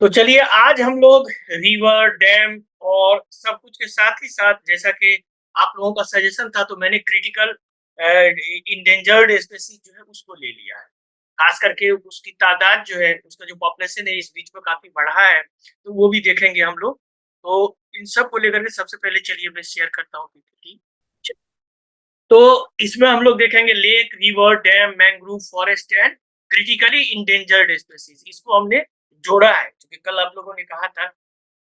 तो चलिए आज हम लोग रिवर, डैम और सब कुछ के साथ ही साथ जैसा कि आप लोगों का सजेशन था तो मैंने क्रिटिकल इंडेंजर्ड स्पीशीज जो है उसको ले लिया है। खास करके उसकी तादाद जो है उसका जो पॉपुलेशन है इस बीच में काफी बढ़ा है तो वो भी देखेंगे हम लोग। तो इन सब को लेकर के सबसे पहले चलिए मैं शेयर करता हूँ PPT। तो इसमें हम लोग देखेंगे lake, river, dam, mangrove forest and critically endangered species. इसको हमने जोड़ा है क्योंकि कल आप लोगों ने कहा था।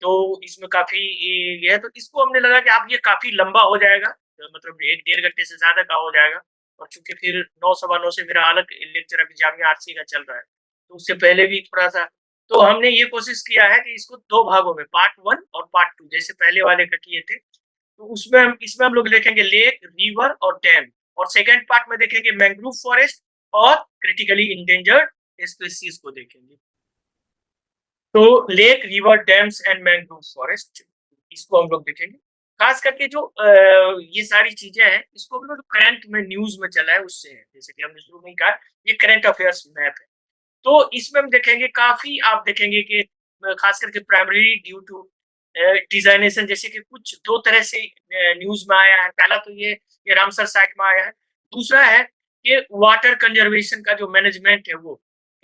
तो इसमें काफी ये है तो इसको हमने लगा कि आप ये काफी लंबा हो जाएगा, तो मतलब 1 डेढ़ घंटे से ज्यादा का हो जाएगा। और चूंकि फिर 9 सवा 9 से मेरा अलग लेक्चर अभी जामिया आरसी का चल रहा है तो उससे पहले भी थोड़ा सा तो हमने ये कोशिश किया है कि इसको दो भागों में पार्ट 1 और पार्ट 2 जैसे पहले वाले का किए थे। तो उसमें हम इसमें हम लोग देखेंगे लेक, रिवर और डैम। और सेकेंड पार्ट में देखेंगे मैंग्रोव फॉरेस्ट और क्रिटिकली इंडेंजर्ड स्पीशीज को देखेंगे। तो lake, river, dams and mangrove forest इसको हम लोग देखेंगे। खास करके जो ये सारी चीजें हैं इसको हम लोग करंट में न्यूज में चला है उससे है, जैसे कि हमने शुरू में ही कहा ये करंट अफेयर्स मैप है। तो इसमें हम देखेंगे काफी आप देखेंगे कि खास करके प्राइमरी ड्यू टू डिजाइनेशन जैसे कि कुछ दो तरह से न्यूज में आया है। पहला तो ये रामसर साइट में आया है। दूसरा है कि वाटर कंजर्वेशन का जो मैनेजमेंट है वो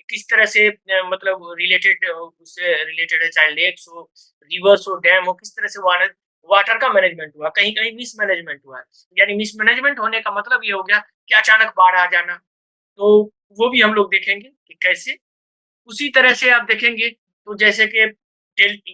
किस तरह से मतलब रिलेटेड उससे रिलेटेड है, चाहे लेक्स हो, रिवर्स हो, डैम हो, किस तरह से वाटर वाटर का मैनेजमेंट हुआ, कहीं कहीं मिस मैनेजमेंट हुआ है। यानी मिस मैनेजमेंट होने का मतलब ये हो गया कि अचानक बाढ़ आ जाना। तो वो भी हम लोग देखेंगे कि कैसे। उसी तरह से आप देखेंगे तो जैसे कि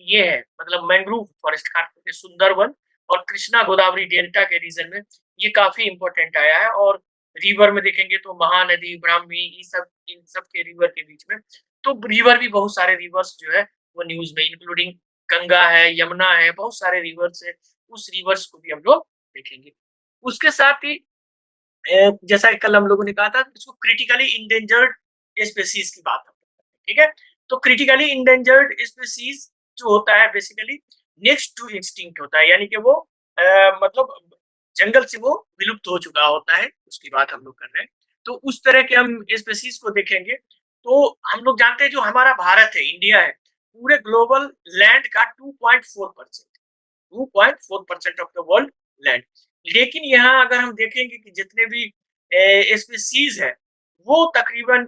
ये है मतलब मैंग्रोव फॉरेस्ट खास करके सुंदरवन और कृष्णा गोदावरी डेल्टा के रीजन में ये काफी इंपॉर्टेंट आया है। और रिवर में देखेंगे तो महानदी, ब्राह्मी, ये सब इन सब के रिवर के बीच में तो रिवर भी बहुत सारे रिवर्स जो है वो न्यूज में इंक्लूडिंग गंगा है, यमुना है, बहुत सारे रिवर्स है। उस रिवर्स को भी हम लोग देखेंगे। उसके साथ ही जैसा कि कल हम लोगों ने कहा था इसको क्रिटिकली इंडेंजर्ड स्पीशीज की बात हम लोग करेंगे, ठीक है। तो क्रिटिकली इंडेंजर्ड स्पीशीज जो होता है बेसिकली नेक्स्ट टू एक्सटिंक्ट होता है, यानी कि वो मतलब जंगल से वो विलुप्त हो चुका होता है, उसकी बात हम लोग कर रहे हैं। तो उस तरह के हम स्पीशीज को देखेंगे। तो हम लोग जानते हैं जो हमारा भारत है, इंडिया है, पूरे ग्लोबल लैंड का 2.4% ऑफ द वर्ल्ड लैंड। लेकिन यहाँ अगर हम देखेंगे कि जितने भी स्पीसीज है वो तकरीबन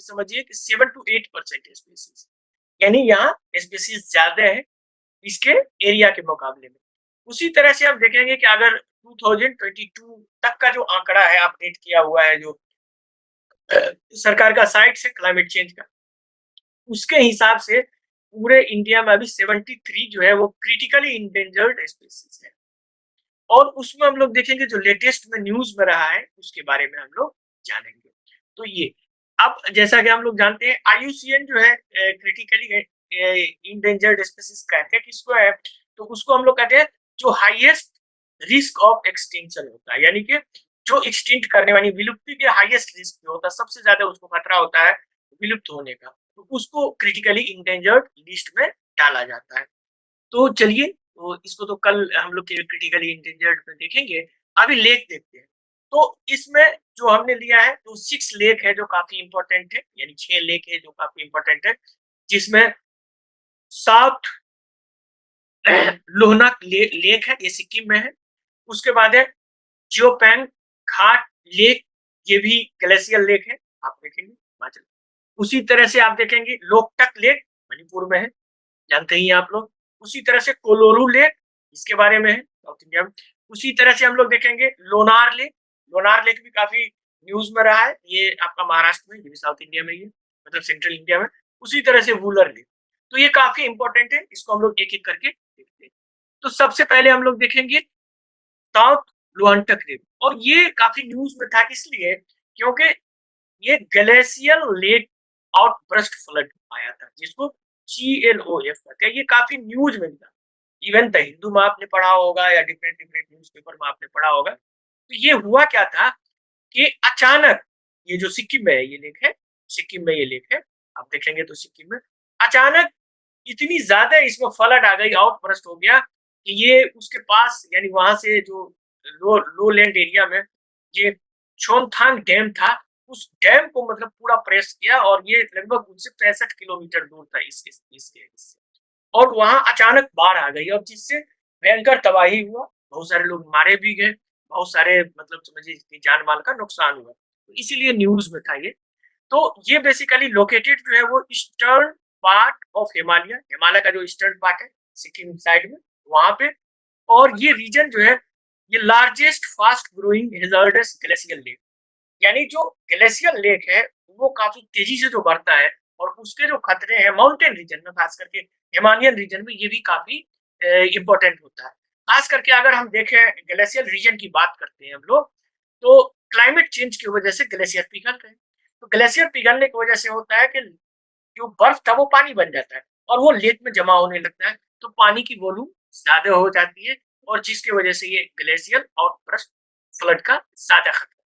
समझिए कि 7 to 8% स्पीसीज, यानी यहाँ स्पीसीज ज्यादा है इसके एरिया के मुकाबले में। उसी तरह से हम देखेंगे कि अगर 2022 तक का जो आंकड़ा है अपडेट किया हुआ है जो सरकार का साइट से क्लाइमेट चेंज का, उसके हिसाब से पूरे इंडिया में अभी 73 जो है वो क्रिटिकली इंडेंजर्ड स्पीसीज है। और उसमें हम लोग देखेंगे जो लेटेस्ट में न्यूज में रहा है उसके बारे में हम लोग जानेंगे। तो ये अब जैसा कि हम लोग जानते हैं IUCN जो है क्रिटिकली इंडेंजर्ड स्पीसीज कहते हैं किसको है, तो उसको हम लोग कहते हैं जो हाईएस्ट रिस्क ऑफ एक्सटिंक्शन होता है, यानी कि जो एक्सटिंक्ट करने वाली विलुप्ति के हाईएस्ट रिस्क जो होता है, सबसे ज्यादा उसको खतरा होता है विलुप्त होने का, तो उसको क्रिटिकली इंडेंजर्ड लिस्ट में डाला जाता है। तो चलिए तो इसको तो कल हम लोग क्रिटिकली इंडेंजर्ड में देखेंगे। अभी लेक देखते हैं। तो इसमें जो हमने लिया है तो 6 लेक है जो काफी इंपॉर्टेंट है, यानी 6 लेक है जो काफी इंपॉर्टेंट है, जिसमें साउथ लोहना लेक है, ये सिक्किम में है। उसके बाद है जियोपेंग घाट लेक, ये भी ग्लेशियर लेक है, आप देखेंगे हिमाचल। उसी तरह से आप देखेंगे लोकटक लेक मणिपुर में है, जानते ही आप लोग। उसी तरह से कोलोरू लेक, इसके बारे में है साउथ इंडिया में। उसी तरह से हम लोग देखेंगे लोनार लेक। लोनार लेक भी काफी न्यूज में रहा है, ये आपका महाराष्ट्र में, ये भी साउथ इंडिया में ही है, मतलब सेंट्रल इंडिया में। उसी तरह से वुलर लेक, तो ये काफी इंपॉर्टेंट है, इसको हम लोग एक एक करके देखते हैं। तो सबसे पहले हम लोग देखेंगे साउथ लुआंटक लेक, और ये काफी न्यूज में था इसलिए क्योंकि ये ग्लेशियल लेक आउटबर्स्ट फ्लड आया था जिसको GLOF कहते हैं। ये काफी न्यूज में था, इवन द हिंदू में आपने पढ़ा होगा या डिफरेंट डिफरेंट न्यूज़पेपर में आपने पढ़ा होगा। तो ये हुआ क्या था कि अचानक ये जो सिक्किम में है ये लेक है, सिक्किम में ये लेक है, आप देखेंगे तो सिक्किम में अचानक इतनी ज्यादा इसमें फ्लड आ गई, आउटबर्स्ट हो गया कि ये उसके पास यानी वहां से जो लो लैंड एरिया में ये छोंगथांग डैम था उस डैम को मतलब पूरा प्रेस किया और ये लगभग उनसे 65 किलोमीटर दूर था इसके इससे। और वहां अचानक बाढ़ आ गई और जिससे भयंकर तबाही हुआ, बहुत सारे लोग मारे भी गए, बहुत सारे मतलब समझिए कि जान माल का नुकसान हुआ, तो इसीलिए न्यूज में था ये। तो ये बेसिकली लोकेटेड जो है वो eastern part of Himalaya, Himalaya का जो ईस्टर्न पार्ट है सिक्किम साइड में वहां पे। और ये रीजन जो है ये largest fast growing hazardous glacier lake, यानी जो ग्लेशियर लेक है वो काफी तेजी से जो बढ़ता है और उसके जो खतरे हैं माउंटेन रीजन में, खास करके हिमालयन रीजन में, ये भी काफी इंपॉर्टेंट होता है। खास करके अगर हम देखें ग्लेशियर रीजन की बात करते हैं हम लोग, तो क्लाइमेट चेंज की वजह से ग्लेशियर पिघल रहे हैं। तो ग्लेशियर पिघलने की वजह से होता है कि जो बर्फ था वो पानी बन जाता है और वो लेक में जमा होने लगता है, तो पानी की वॉल्यूम ज्यादा हो जाती है और जिसकी वजह से ये ग्लेशियर और फ्लड का ज्यादा खतरा।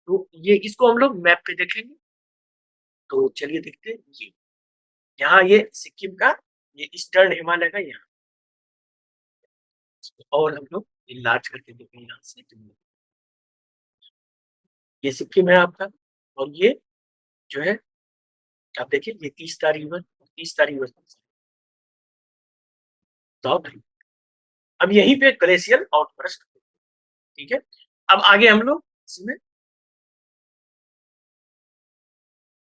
तो ये इसको हम लोग मैप पे देखेंगे। तो चलिए देखते हैं ये, यहाँ ये सिक्किम का ये ईस्टर्न हिमालय का यहाँ, और हम लोग लार्ज करके देखेंगे यहाँ से। ये सिक्किम है आपका, और ये जो है आप देखिए ये तीस्ता रिवर साउथ। अब यहीं पे ग्लेशियर आउटबर्स्ट, ठीक है। अब आगे हम लोग इसमें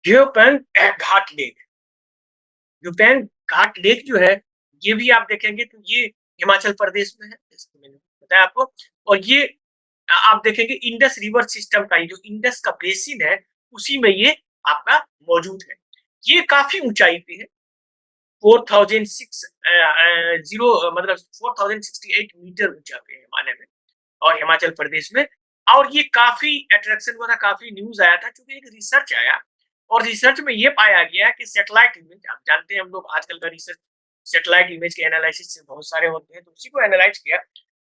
जियोपेंग घाट लेक, जियोपेंग घाट लेक जो है ये भी आप देखेंगे तो ये हिमाचल प्रदेश में है, जैसे मैंने बताया आपको। और ये आप देखेंगे इंडस रिवर सिस्टम का, ये जो इंडस का बेसिन है उसी में ये आपका मौजूद है। ये काफी ऊंचाई पे है, 4068 मीटर ऊंचा पे है हिमालय में और हिमाचल प्रदेश में। और ये काफी अट्रैक्शन हुआ था, काफी न्यूज आया था, क्योंकि एक रिसर्च आया और रिसर्च में ये पाया गया कि सैटेलाइट इमेज, आप जानते हैं हम लोग आजकल का रिसर्च सैटेलाइट इमेज के एनालिसिस से बहुत सारे होते हैं, तो उसी को एनालाइज किया,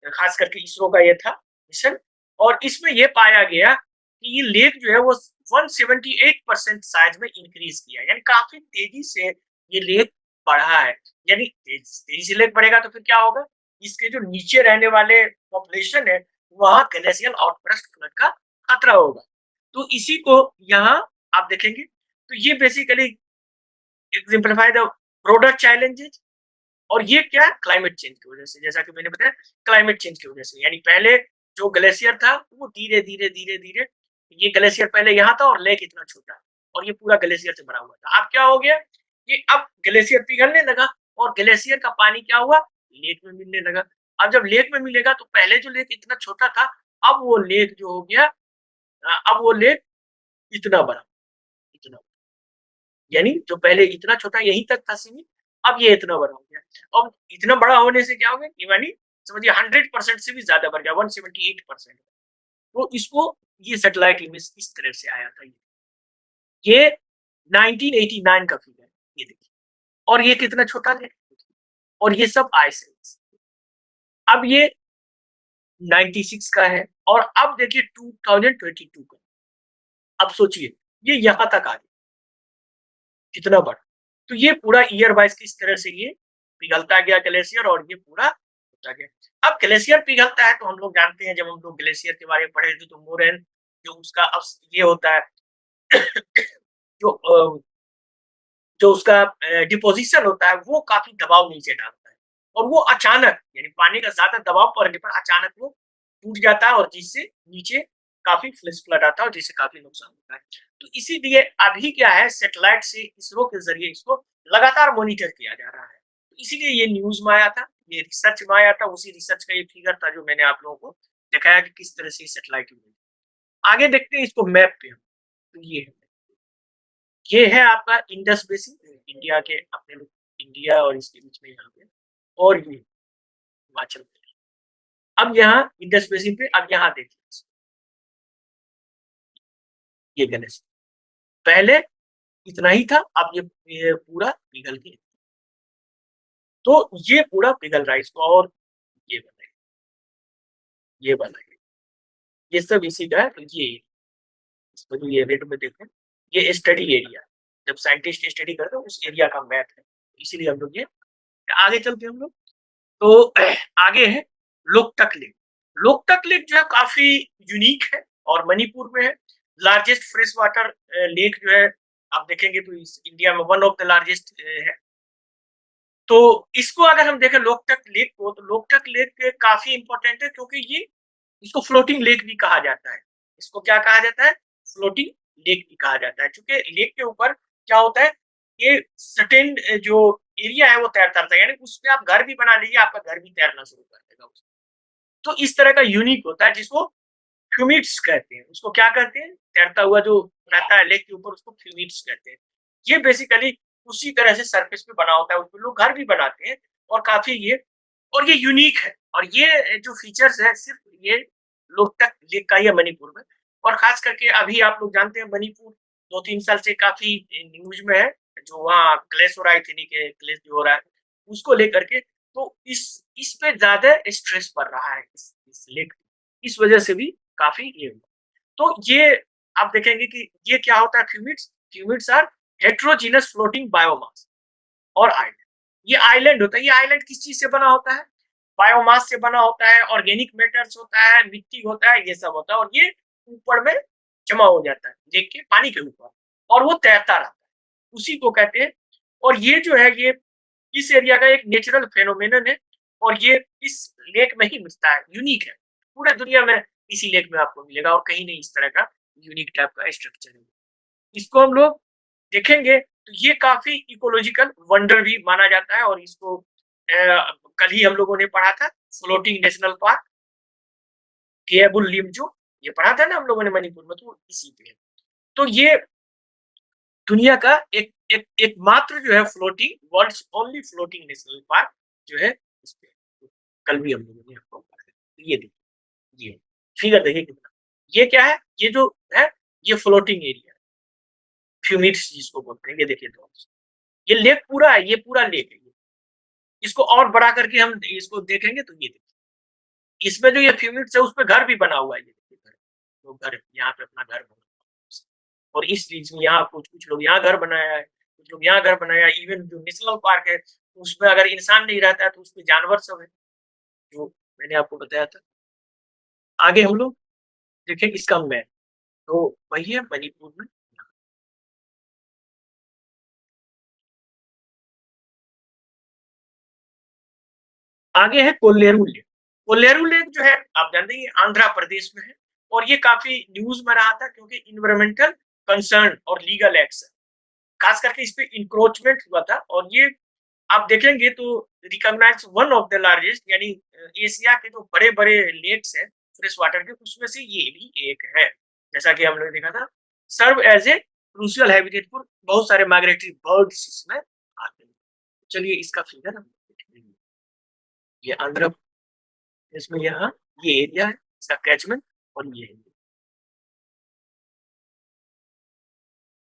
खास करके इसरो का ये था मिशन। और इसमें ये पाया गया कि ये लेक जो है वो 178% साइज में इंक्रीज किया, यानी काफी तेजी से ये लेक बढ़ा है। यानी तेजी से लेक बढ़ेगा तो फिर क्या होगा, इसके जो नीचे रहने वाले पॉपुलेशन है वहां ग्लेशियल आउटबर्स्ट फ्लड का खतरा होगा। तो इसी को यहाँ आप देखेंगे तो ये basically exemplify the broader challenges. और ये क्या है, क्लाइमेट चेंज की वजह से, जैसा कि मैंने बताया क्लाइमेट चेंज की वजह से, यानी पहले जो ग्लेशियर था वो धीरे धीरे धीरे धीरे, ये ग्लेशियर पहले यहाँ था और लेक इतना छोटा और ये पूरा ग्लेशियर से भरा हुआ था। अब क्या हो गया, ये अब ग्लेशियर पिघलने लगा और ग्लेशियर का पानी क्या हुआ, लेक में मिलने लगा। अब जब लेक में मिलेगा तो पहले जो लेक इतना छोटा था, अब वो लेक जो हो गया, अब वो लेक इतना बड़ा, इतना, यानी जो पहले इतना छोटा यहीं तक था सीमित, अब ये इतना बड़ा हो गया। अब इतना बड़ा होने से क्या हो गया, यानी समझिए 100% से भी ज्यादा बढ़ गया, 178%। तो इसको ये सैटेलाइट इमेज इस तरह से आया था। ये 1989 का फिगर है, ये देखिए, और ये कितना छोटा है, और ये सब आइस है। अब ये 96 का है और अब देखिए 2022 का। अब सोचिए ये यहां तक आ गया, कितना बड़ा। तो ये पूरा ईयर वाइज किस तरह से ये पिघलता गया ग्लेशियर और ये पूरा होता गया। अब ग्लेशियर पिघलता है तो हम लोग जानते हैं, जब हम लोग ग्लेशियर के बारे में पढ़े थे तो मोरेन जो उसका ये होता है जो जो उसका डिपोजिशन होता है वो काफी दबाव नीचे डालता है और वो अचानक, यानी पानी का ज्यादा दबाव पड़ने पर अचानक वो टूट जाता है और जिससे नीचे काफी फ्लड आता है और जिससे काफी नुकसान होता है। तो इसीलिए अभी क्या है, सेटेलाइट से इसरो के जरिए इसको लगातार मॉनिटर किया जा रहा है। तो इसीलिए ये न्यूज में आया था, ये रिसर्च में आया था, उसी रिसर्च का ये फिगर था जो मैंने आप लोगों को दिखाया कि किस तरह से सेटेलाइट। आगे देखते हैं इसको मैप पे हम। तो ये है आपका इंडस बेसिन, इंडिया के अपने लोग, इंडिया और इसके बीच में यहाँ पे, और ये हिमाचल प्रदेश। अब यहाँ इंडस बेसिन पे, अब यहाँ देखिए ये गणेश, पहले इतना ही था, अब ये पूरा पिघल के, तो ये पूरा पिघल रहा है इसको, और ये बनाइए, ये बनाइए, ये सब इसी का है। तो ये इसको जो ये रेट में देखो, ये स्टडी एरिया, जब साइंटिस्ट स्टडी करते हैं उस एरिया का मैप है, इसीलिए हम लोग ये आगे चलते हैं हम लोग। तो आगे है लोकटक लेक। लोकटक लेक जो है काफी यूनिक है और मणिपुर में है। लार्जेस्ट फ्रेश वाटर लेक जो है आप देखेंगे तो इस इंडिया में वन ऑफ द लार्जेस्ट है। तो इसको अगर हम देखें लोकटक लेक को, तो लोकटक लेक काफी इंपॉर्टेंट है क्योंकि ये इसको फ्लोटिंग लेक भी कहा जाता है। इसको क्या कहा जाता है? फ्लोटिंग लेक भी कहा जाता है, क्योंकि लेक के ऊपर क्या होता है, ये सर्टेन जो एरिया है वो तैरता रहता है, यानी उसमें आप घर भी बना लीजिए, आपका घर भी तैरना शुरू कर देगा उसमें। तो इस तरह का यूनिक होता है जिसको फ्यूमिट्स कहते हैं। उसको क्या कहते हैं? तैरता हुआ जो रहता है लेक के ऊपर, उसको फ्यूमिट्स कहते हैं। ये बेसिकली उसी तरह से सरफेस पे बना होता है, उसपे लोग घर भी बनाते हैं और काफी ये यूनिक है। और ये जो फीचर्स है सिर्फ ये लोकटक लेक का ही है मणिपुर में। और खास करके अभी आप लोग जानते हैं मणिपुर 2-3 साल से काफी न्यूज में है, जो वहाँ क्लेश हो रहा है, इथनिक क्लेश जो हो रहा है उसको लेकर के। तो इस पे ज्यादा स्ट्रेस पड़ रहा है इस लेक, इस वजह से भी काफी ये हुआ। तो ये आप देखेंगे कि ये क्या होता है, फ्यूमिट्स। फ्यूमिट्स आर हेट्रोजीनस फ्लोटिंग बायोमास और आइलैंड। ये आइलैंड होता है। ये आइलैंड किस चीज से बना होता है? बायोमास से बना होता है, ऑर्गेनिक मैटर्स होता है, मिट्टी होता है, ये सब होता है। और ये ऊपर में जमा हो जाता है लेक के पानी के ऊपर, और वो तैरता रहता है, उसी को कहते हैं। और ये जो है ये इस एरिया का एक नेचुरल फेनोमेनन है, और ये इस लेक में ही मिलता है, यूनिक है। पूरे दुनिया में इसी लेक में आपको मिलेगा और कहीं नहीं इस तरह का यूनिक टाइप का स्ट्रक्चर है। इसको हम लोग देखेंगे तो ये काफी इकोलॉजिकल वंडर भी माना जाता है। और इसको कल ही हम लोगों ने पढ़ा था फ्लोटिंग नेशनल पार्क केबुल लिमजो, ये पढ़ा था ना हम लोगों ने मणिपुर में, तो इसी पे है। तो ये दुनिया का एकमात्र जो है floating, worlds only floating national park जो है इस पे, कल भी हम लोगों ने आपको पढ़ा। ये देखिए, ये फिगर देखिए कितना, ये क्या है, ये जो है ये फ्लोटिंग एरिया, फ्यूमिट्स जिसको बोलते हैं। ये देखिए तो ये लेक पूरा है, ये पूरा लेक है। इसको और बड़ा करके हम इसको देखेंगे तो ये देखिए, इसमें जो ये फ्यूमिट्स है उस पे घर भी बना हुआ है। ये देखिए घर, तो घर यहाँ पे अपना घर बना, और इस चीज में यहाँ कुछ कुछ लोग यहाँ घर बनाया है, कुछ लोग यहाँ घर बनाया है। इवन जो नेशनल पार्क है उसमें अगर इंसान नहीं रहता है तो उसमें जानवर सब है, जो मैंने आपको बताया था। आगे हम लोग देखें इसका मैप, तो वही है मणिपुर में। आगे है कोल्लेरू लेक। कोल्लेरू लेक जो है आप जानते हैं आंध्र प्रदेश में है, और ये काफी न्यूज में रहा था क्योंकि इन्वायरमेंटल कंसर्न और लीगल एक्शन, खास करके इस पे इंक्रोचमेंट हुआ था। और ये आप देखेंगे तो recognise one of the largest, यानी एशिया के जो बड़े बड़े लेक्स हैं फ्रेश वाटर के, उसमें से ये भी एक है। जैसा कि हम लोगने देखा था, serve as a crucial habitat for बहुत सारे माइग्रेटरी बर्ड्स इसमें आते हैं। चलिए इसका फिगर हम देखेंगे। ये आंध्र प्रदेश में यहाँ ये एरिया है, इसका कैचमेंट, और ये है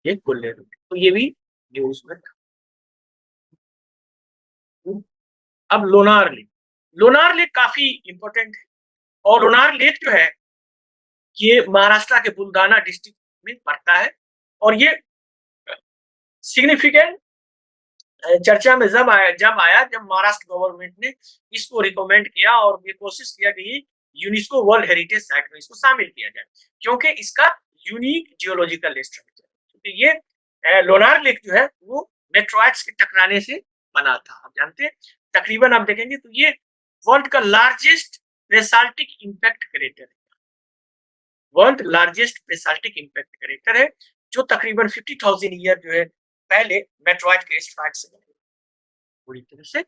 ये कोल्लेरू। तो ये भी न्यूज में था। अब लोनार लेक, लोनार लेक काफी इंपॉर्टेंट है। और लोनार लेक जो है ये महाराष्ट्र के बुलढाना डिस्ट्रिक्ट में पड़ता है। और ये सिग्निफिकेंट चर्चा में जब महाराष्ट्र गवर्नमेंट ने इसको रिकमेंड किया और ये कोशिश किया कि यूनेस्को वर्ल्ड हेरिटेज साइट में इसको शामिल किया जाए, क्योंकि इसका यूनिक जियोलॉजिकल स्ट्रक्चर, क्योंकि ये लोनार लेक जो है वो मेट्रोइड्स के टकराने से बना था। आप जानते हैं, तकरीबन आप देखेंगे तो ये वर्ल्ड का लार्जेस्ट बेसाल्टिक इम्पैक्ट क्रेटर है, world largest basaltic impact crater है, जो तकरीबन 50,000 ईयर जो है पहले मेट्रोइड के स्ट्राइक से बने पूरी तरह से।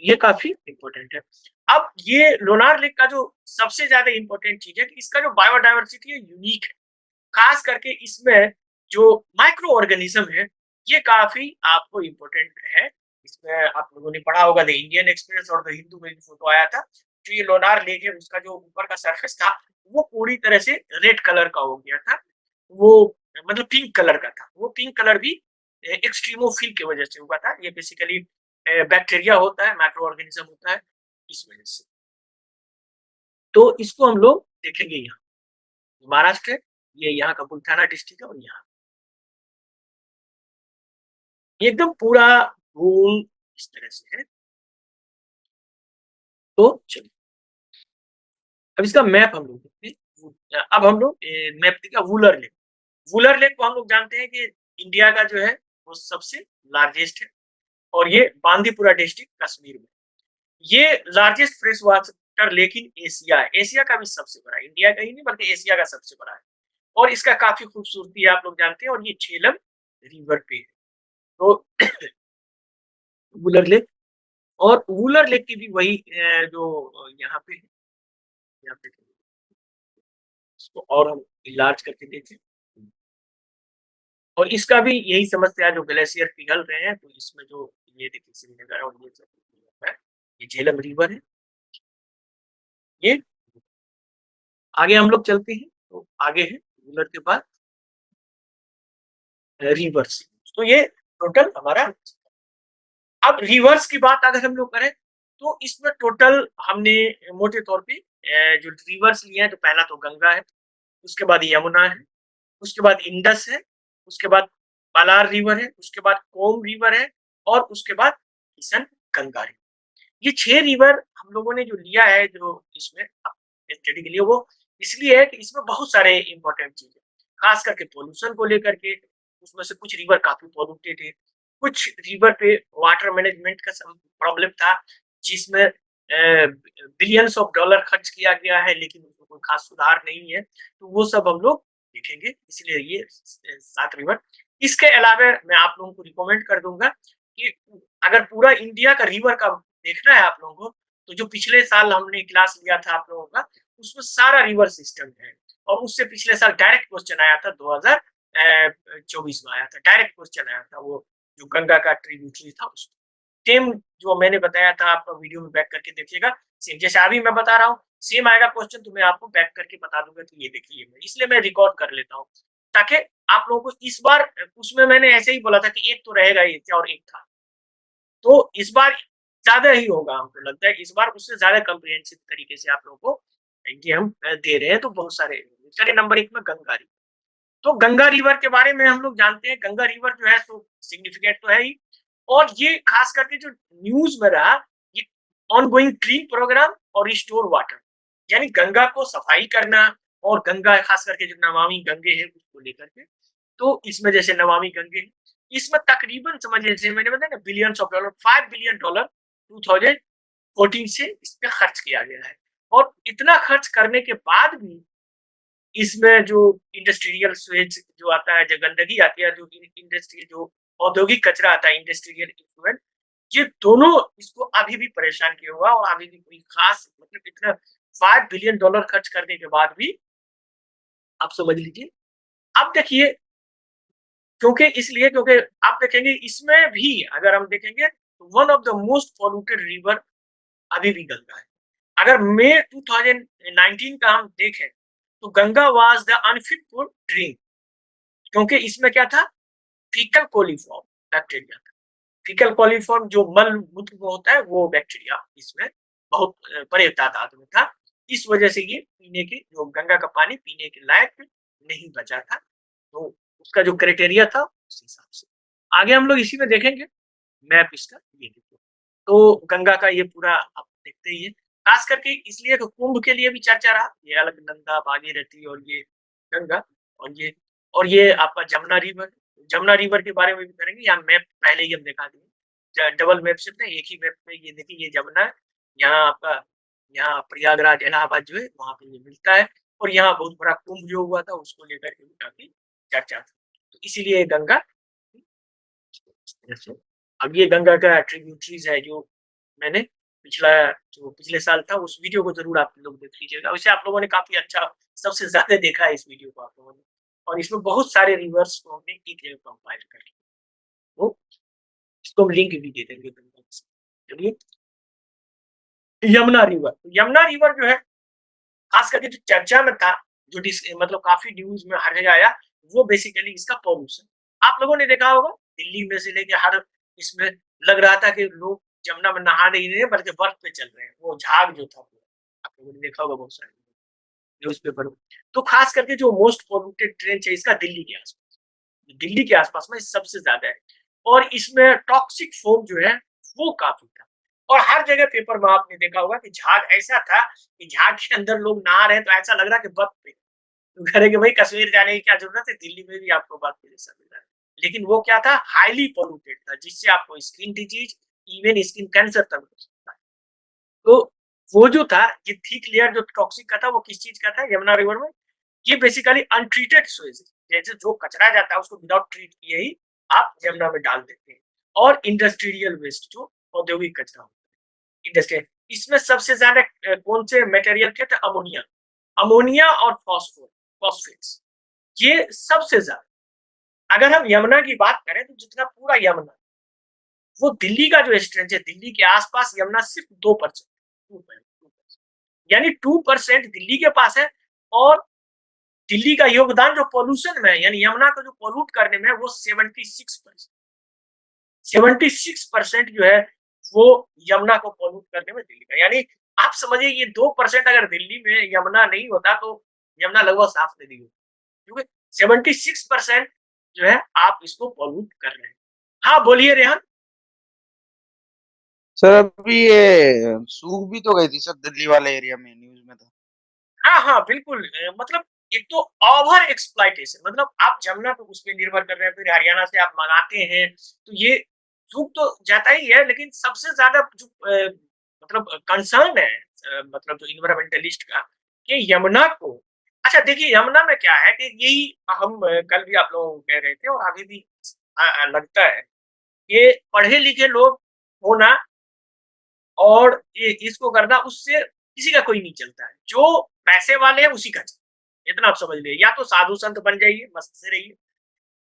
ये काफी इंपॉर्टेंट है। अब ये लोनार लेक का जो सबसे ज्यादा इंपॉर्टेंट चीज है कि इसका जो बायोडायवर्सिटी है यूनिक है। खास करके इसमें जो माइक्रो ऑर्गेनिज्म है ये काफी आपको इम्पोर्टेंट है। इसमें आप लोगों ने पढ़ा होगा द इंडियन एक्सप्रेस और द हिंदू में भी फोटो आया था। जो ये लोनार लेक है उसका जो ऊपर का सरफेस था वो पूरी तरह से रेड कलर का हो गया था, वो मतलब पिंक कलर का था। वो पिंक कलर भी एक्सट्रीमोफिल की वजह से हुआ था। ये बेसिकली बैक्टीरिया होता है, माइक्रो ऑर्गेनिज्म होता है, इस वजह से। तो इसको हम लोग देखेंगे यहाँ महाराष्ट्र है, ये यहाँ का बुल्ढाना डिस्ट्रिक्ट है, और यहाँ एकदम पूरा गोल इस तरह से है। तो चलिए अब इसका मैप हम लोग देखते हैं। अब हम लोग मैप देखा वुलर लेक। वुलर लेक को हम लोग जानते हैं कि इंडिया का जो है वो सबसे लार्जेस्ट है और ये बांदीपुरा डिस्ट्रिक्ट कश्मीर में। ये largest fresh water lake in Asia है। एशिया का भी सबसे बड़ा है, इंडिया का ही नहीं बल्कि एशिया का सबसे बड़ा है और इसका काफी खूबसूरती है, आप लोग जानते हैं। और ये झेलम रिवर पे है। तो वुलर लेक, और वुलर लेक की भी वही जो यहाँ पे है, यहाँ पे इसको और हम इलाज करके देखें। और इसका भी यही समस्या है, जो ग्लेशियर पिघल रहे हैं तो इसमें जो ये देखिए श्रीनगर और ये सब है, ये झेलम रिवर है। ये आगे हम लोग चलते हैं तो आगे है वुलर के बाद रिवर्स। तो ये टोटल हमारा। अब रिवर्स की बात अगर हम लोग करें तो इसमें टोटल हमने मोटे तौर पे जो रिवर्स लिए हैं, तो पहला तो गंगा है, उसके बाद यमुना है, उसके बाद इंडस है, उसके बाद बालार रिवर है, उसके बाद कोम रिवर है और उसके बाद किशन गंगा रिवर। ये 6 रिवर हम लोगों ने जो लिया है जो इसमें स्टडी के लिए, वो इसलिए है कि इसमें बहुत सारे इंपॉर्टेंट चीजें, खास करके पोल्यूशन को लेकर के। उसमें से कुछ रिवर काफी पॉल्यूटेड है, कुछ रिवर पे वाटर मैनेजमेंट का प्रॉब्लम था, जिसमें बिलियंस ऑफ डॉलर खर्च किया गया है लेकिन उसमें कोई खास सुधार नहीं है। तो वो सब हम लोग देखेंगे, इसलिए ये 7 रिवर। इसके अलावा मैं आप लोगों को रिकमेंड कर दूंगा कि अगर पूरा इंडिया का रिवर का देखना है आप लोगों को, तो जो पिछले साल हमने क्लास लिया था आप लोगों का, उसमें सारा रिवर सिस्टम है। और उससे पिछले साल डायरेक्ट क्वेश्चन आया था, 2024 में आया था, डायरेक्ट क्वेश्चन आया था, वो जो गंगा का ट्रिब्यूटरी था उस सेम जो मैंने बताया था, आप वीडियो में बैक करके देखिएगा। सेम जैसे अभी मैं बता रहा हूँ सेम आएगा क्वेश्चन, तो मैं आपको बैक करके बता दूंगा कि ये देखिए, इसलिए मैं रिकॉर्ड कर लेता हूँ ताकि आप लोगों को इस बार, उसमें मैंने ऐसे ही बोला था कि एक तो रहेगा ये और एक था, तो इस बार ज्यादा ही होगा, हमको लगता है इस बार उससे ज्यादा कम्प्रिहेंसिव तरीके से आप लोगों को ये हम दे रहे हैं। तो बहुत सारे, चलिए नंबर 1 में गंगा रिवर। तो गंगा रिवर के बारे में हम लोग जानते हैं, गंगा रिवर जो है सो सिग्निफिकेंट तो है ही, और ये खास करके जो न्यूज में रहा, ये ऑनगोइंग क्लीन प्रोग्राम और रिस्टोर वाटर, यानी गंगा को सफाई करना, और गंगा खास करके जो नमामि गंगे है उसको लेकर के। तो इसमें जैसे नमामि गंगे, इसमें तकरीबन समझिए, जैसे मैंने बताया ना, billions of dollar, 5 billion dollar 2014 से इस पे खर्च किया गया है। और इतना खर्च करने के बाद भी इसमें जो इंडस्ट्रियल स्वेज जो आता है, जो गंदगी आती है, जो इंडस्ट्रियल जो औद्योगिक कचरा आता है, इंडस्ट्रियल इक्विपमेंट, ये दोनों इसको अभी भी परेशान किया हुआ, और अभी भी कोई खास मतलब इतना 5 बिलियन डॉलर खर्च करने के बाद भी आप समझ लीजिए। अब देखिए, क्योंकि इसलिए क्योंकि आप देखेंगे इसमें भी अगर हम देखेंगे तो one of the most polluted river अभी भी गंगा है। अगर मई 2019 का हम देखें तो Ganga was the unfit for drink, क्योंकि इसमें क्या था, फीकल कोलीफॉर्म बैक्टीरिया था। फीकल कोलीफॉर्म जो मल मूत्र में होता है, वो बैक्टीरिया इसमें बहुत बड़े तादाद में था। इस वजह से ये पीने के जो गंगा का पानी पीने के लायक नहीं बचा था। तो उसका जो क्राइटेरिया था उस हिसाब से आगे हम लोग इसी में देखेंगे मैप इसका, ये देखिए। तो गंगा का ये पूरा आप देखते ही है, खास करके इसलिए कि कुंभ के लिए भी चर्चा रहा, ये अलकनंदा, भागीरथी और ये गंगा, और ये आपका जमुना रिवर के बारे में भी करेंगे। यहाँ मैप पहले ही हम दिखा दिए, डबल मैप से एक ही मैप में, ये देखिए ये जमुना है, यहाँ आपका, यहाँ प्रयागराज इलाहाबाद जो है वहां पे ये मिलता है, और यहाँ बहुत बड़ा कुंभ जो हुआ था उसको लेकर के भी काफी चर्चा था। तो इसीलिए गंगा, अब ये गंगा का ट्रिब्यूटरीज है जो मैंने पिछला जो पिछले साल था उस वीडियो को जरूर आप लोग देख लीजिएगा। वैसे आप लोगों ने काफी अच्छा, सबसे ज्यादा देखा है इस वीडियो को आप लोगों ने, और इसमें बहुत सारे रिवर्स को हमने एक जगह कंपाइल कर लिया। तो इसको हम लिंक भी दे देंगे। चलिए, यमुना रिवर जो है खास करके जो चर्चा में था, जो मतलब काफी न्यूज में हर जगह आया, वो बेसिकली इसका पॉल्यूशन। आप लोगों ने देखा होगा दिल्ली में से लेके हर इसमें लग रहा था कि लोग जमुना में नहा नहीं रहे बल्कि बर्फ पे चल रहे हैं, वो झाग जो था पूरा, आप लोगों ने देखा होगा बहुत सारे न्यूज पेपर। तो खास करके जो मोस्ट पॉल्यूटेड ट्रेन है इसका दिल्ली के आसपास में सबसे ज्यादा है, और इसमें टॉक्सिक फोम जो है वो काफी था। और हर जगह पेपर में आपने देखा होगा कि झाग ऐसा था कि झाग के अंदर लोग नहा रहे हैं तो ऐसा लग रहा है कि बर्फ पे, तो कह रहे कि भाई कश्मीर जाने की क्या जरूरत है, दिल्ली में भी आपको बर्फ जैसा मिल रहा है। लेकिन वो क्या था, हाईली पोल्यूटेड था, जिससे आपको skin disease, even skin cancer तक हो सकता है। तो वो जो था, ये थिक लेयर जो टॉक्सिक का था, वो किस चीज का था यमुना रिवर में, ये बेसिकली अनट्रीटेड स्वेज, जैसे जो कचरा जाता है उसको विदाउट ट्रीट किए ही आप यमुना में डाल देते हैं। और इंडस्ट्रियल वेस्ट, जो औद्योगिक कचरा होता है इंडस्ट्रियल, इसमें सबसे ज्यादा कौन से मटेरियल थे, तो अमोनिया, अमोनिया और फॉस्फोर फॉस्फेट्स, ये सबसे ज्यादा। अगर हम यमुना की बात करें तो जितना पूरा यमुना, वो दिल्ली का जो स्ट्रेंथ है, दिल्ली के आसपास यमुना सिर्फ 2%, यानी 2% दिल्ली के पास है। और दिल्ली का योगदान जो पोल्यूशन में है, यानी यमुना को जो पोल्यूट करने में है, वो 76%, 76% जो है वो यमुना को पोल्यूट करने में दिल्ली का, यानी आप समझिए ये 2% अगर दिल्ली में यमुना नहीं होता तो यमुना लगभग साफ नदी होती, क्योंकि 76% जो है आप इसको पोल्यूट कर रहे हैं। हाँ बोलिए रेहान। सर अभी ये सूख भी तो गई थी सर दिल्ली वाले एरिया में, न्यूज में था। हाँ हाँ बिल्कुल, मतलब एक तो ओवर एक्सप्लॉइटेशन, मतलब आप जमुना पे उस पर निर्भर कर रहे हैं, फिर हरियाणा से आप मंगाते हैं, तो ये सूख तो जाता ही है, लेकिन सबसे ज्यादा जो मतलब कंसर्न है, मतलब जो इन्वायरमेंटलिस्ट का, कि यमुना को, अच्छा देखिए यमुना में क्या है कि यही हम कल भी आप लोग कह रहे थे और अभी भी लगता है, ये पढ़े लिखे लोग होना और ये इसको करना, उससे किसी का कोई नहीं चलता है, जो पैसे वाले हैं उसी का चलता है, इतना आप समझ लीजिए, या तो साधु संत बन जाइए, मस्त से रहिए।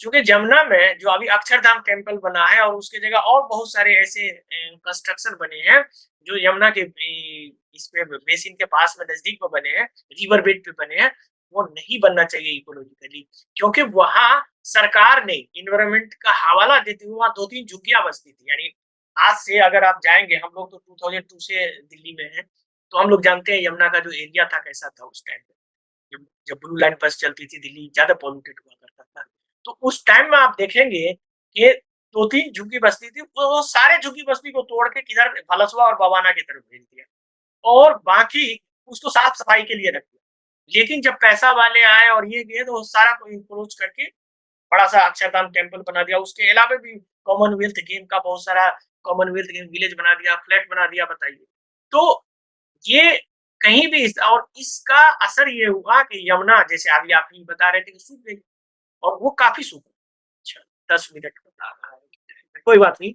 क्योंकि जमुना में जो अभी अक्षरधाम टेम्पल बना है और उसके जगह और बहुत सारे ऐसे कंस्ट्रक्शन बने हैं जो यमुना के इस पे बेसिन के पास में नजदीक में बने हैं, रिवर बेड पे बने हैं, वो नहीं बनना चाहिए इकोलॉजिकली, क्योंकि वहां सरकार ने इन्वायरमेंट का हवाला देते हुए वहां 2-3 झुग्गियां बसती थी, यानी आज से अगर आप जाएंगे, हम लोग तो 2002 से दिल्ली में हैं, तो हम लोग जानते हैं यमुना का जो एरिया था कैसा था उस टाइम पे, जब जब ब्लू लाइन बस चलती थी, दिल्ली ज्यादा पॉल्यूटेड हुआ करता था। तो उस टाइम में आप देखेंगे कि 2-3 झुग्गी बस्ती थी, वो सारे झुग्गी बस्ती को तोड़ के किधर भलसवा और बवाना की तरफ भेज दिया, और बाकी उसको साफ सफाई के लिए रख दिया। लेकिन जब पैसा वाले आए और ये गए, तो सारा को इंक्रोच करके बड़ा सा अक्षरधाम टेम्पल बना दिया, उसके अलावा भी कॉमनवेल्थ गेम का बहुत सारा, कॉमनवेल्थ गेम विलेज बना दिया, फ्लैट बना दिया, बताइए। तो ये कहीं भी और इसका असर ये हुआ कि यमुना, जैसे अभी आप ही बता रहे थे कि सूख गई, और वो काफी सूख गई। अच्छा, 10 मिनट बता रहा है, कोई बात नहीं,